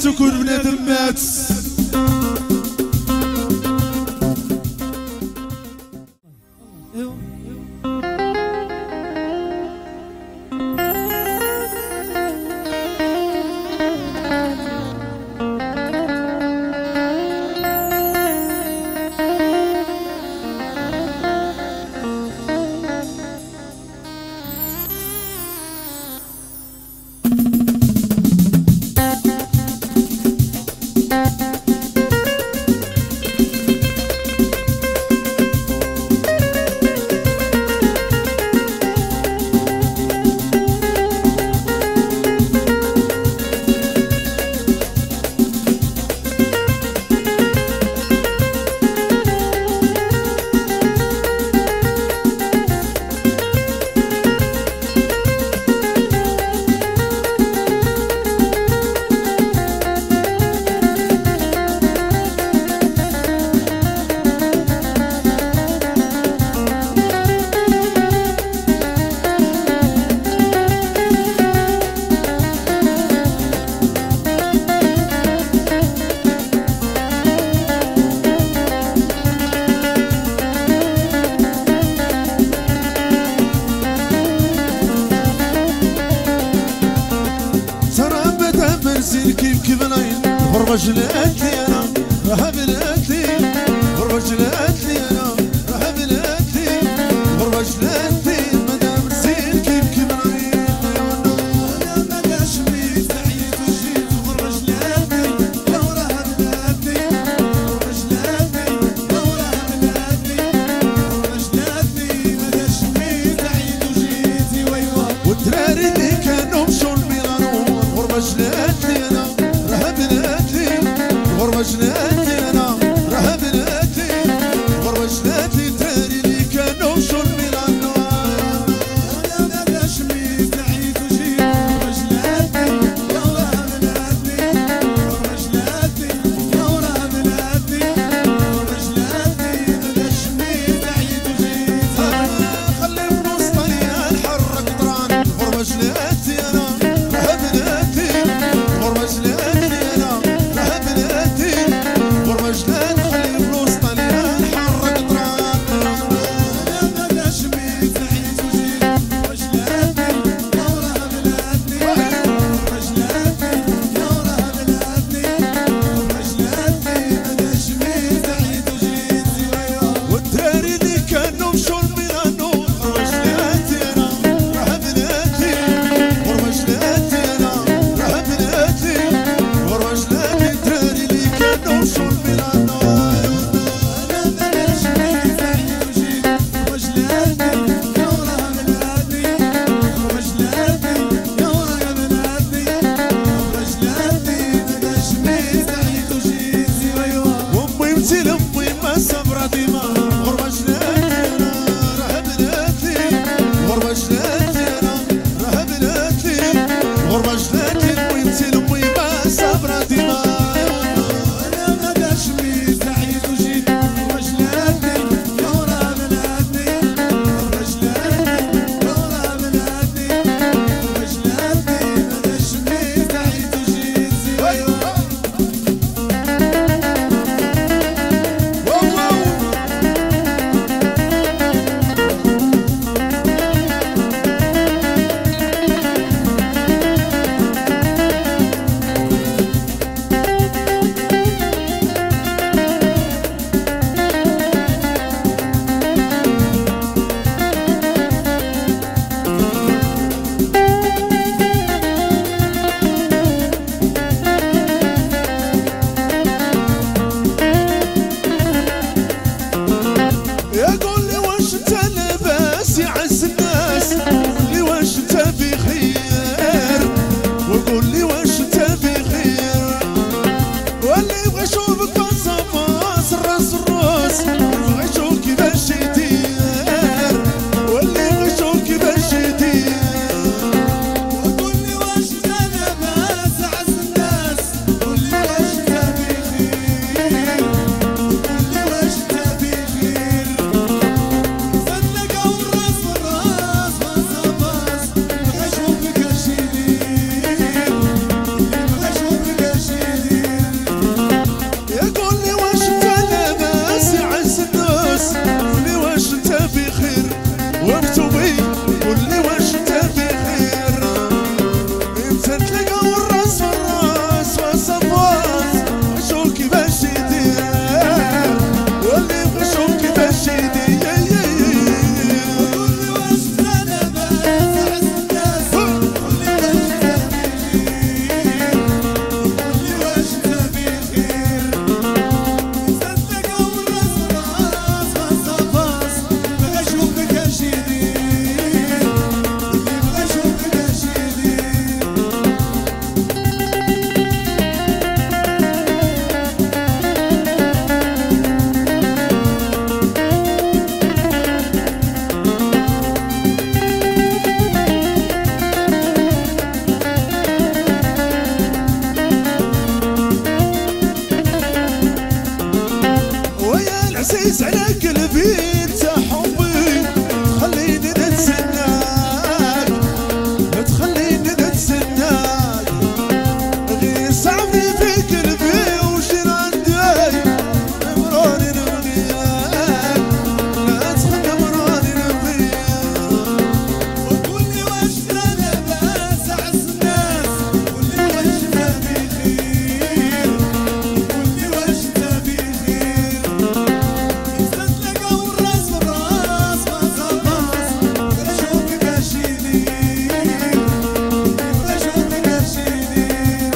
تكون بنادم مات. كيف نايم غربة جلاتي انا راها بلاتي غربة جلاتي انا راها بلاتي غربة جلاتي مدام نسير كيف نايم انا ما باش بيت عييت وجيت غربة جلاتي لو راها بلاتي غربة جلاتي لو راها بلاتي غربة جلاتي ما باش بيت عييت وجيتي ويوا والدراري اللي كانوا مشوا لميلانو غربة جلاتي انا غربة جلاتي انا راها بلاتي على قلبي انت حبي تخليني نتسناك تخليني نتسناك غير صعبني في قلبي وشين عندي مراني نبغيك لا تخلي مراني نبغيك وقول لي واش انا باس عز الناس قول لي واش تبي خير قول لي واش تبي خير تتلقى والراس بالراس ما صباص شوفك اش يدير شوفك اش يدير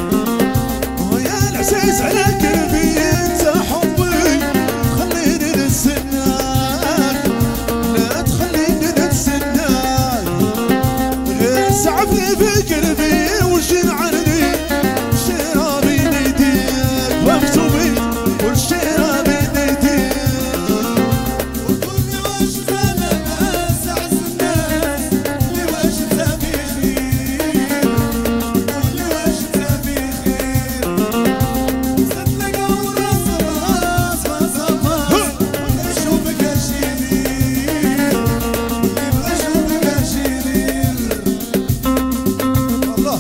ويا العزيز على قلبي انت حبي خليني نتسناك لا تخليني نتسناك غير صعبني في قلبي وشين عني شيرا بين ايديك مكتوبي والشيرا بين ايديك وقول لي واش انا باس عز الناس قول لي واش تبي خير قول لي واش تبي خير تتلقى والراس بالراس ما صباص شوفك اش يدير شوفك اش يدير الله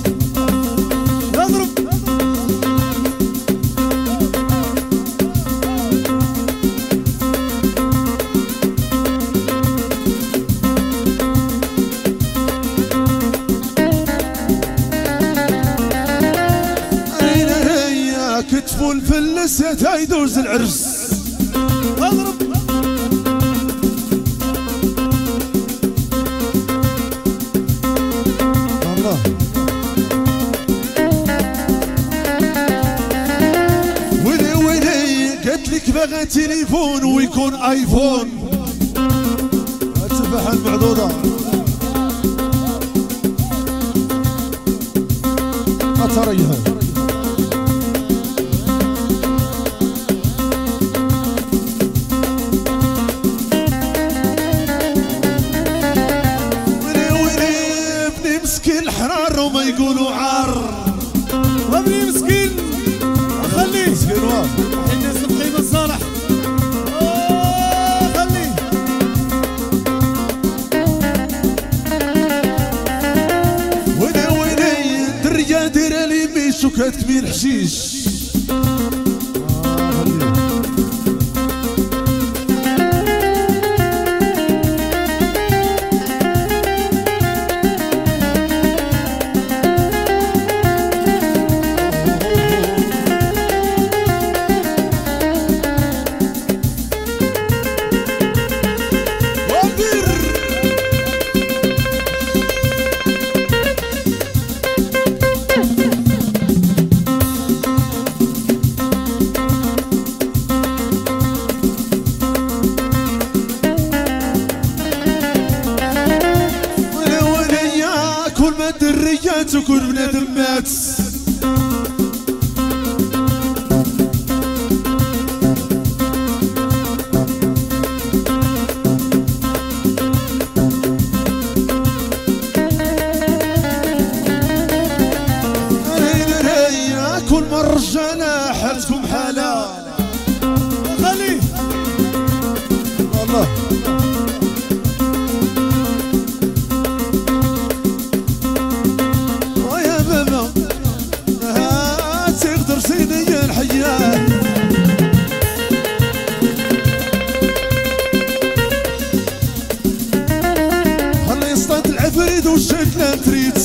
اضرب أين هي كتف الفلسة يدوز العرس اضرب الله ويلي ويلي قالت لك باغا تليفون ويكون ايفون التفاحة المعضوضة أطريها ويلي ويلي ابني مسكين حرار وما يقولوا عار وابني مسكين خليه مسكين واه الحين ناس القيمة صالح خليه ويلي ويلي درية دير لي ميش وكاتكبي الحشيش الريات وكل بنادم مات كل مرة رجالة حالتكم حالة خليه والله ويا بابا تقدر سيدي الحياة خلي يصطاد العفريت والشيك لا تريد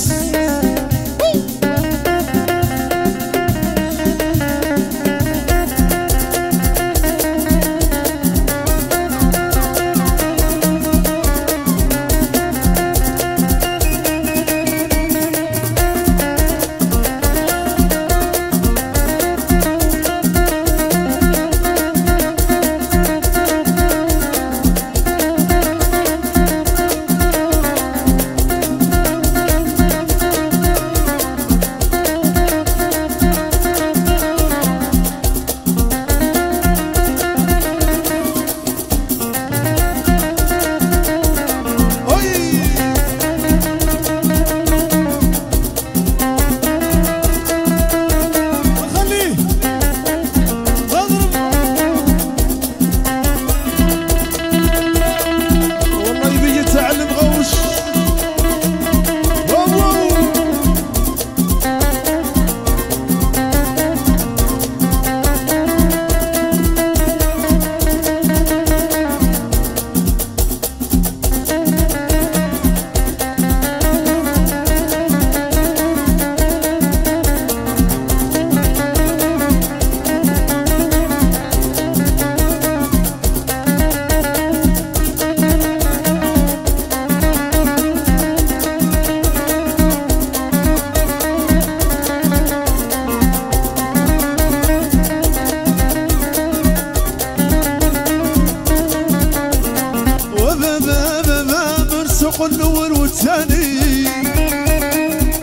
السوق الاول والثاني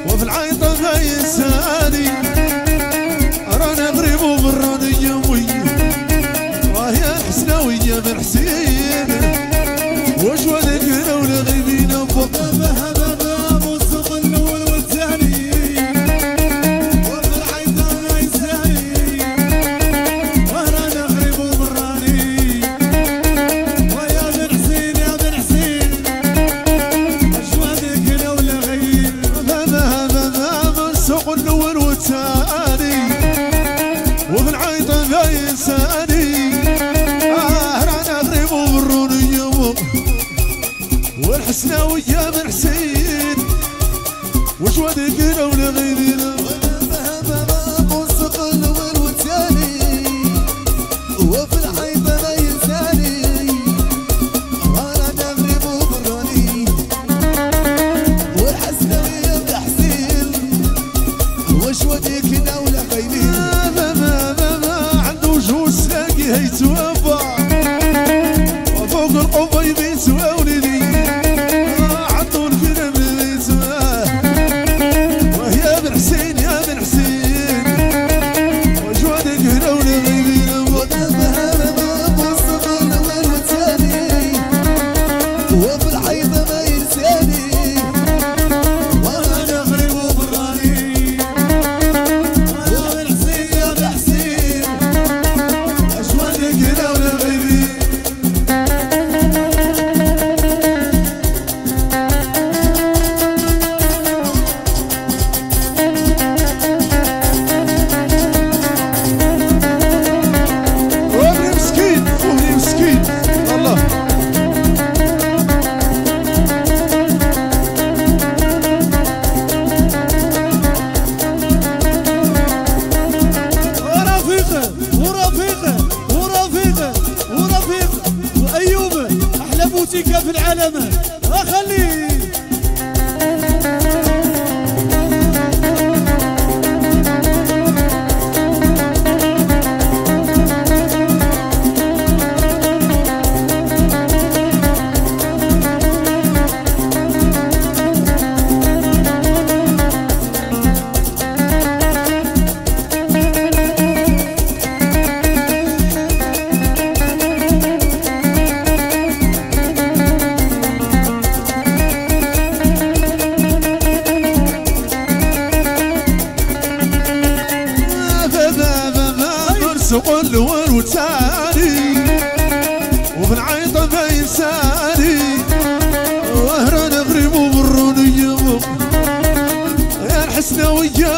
وفي العيطة ما ينساني رانا غريب وبراني يموي وهي الحسناوية بن حسين وش ودكنا ولا غيبينا بوقت والحسناوية بن حسين وش ودقنا ولا غيبنا موسق الاول والثاني وفي الحيطة ما ينساني وانا نغرب وبراني والحسناوية بن حسين وش ودقنا ولا غيبنا ما عنده وجه ساقي هيتوفى وفوق القبة يبين سواولي بوتيكا في العالم اخلي السوق الاول والثاني وفي العيطة ما ينساني وهرانا غريب وبروني يا الحسناوية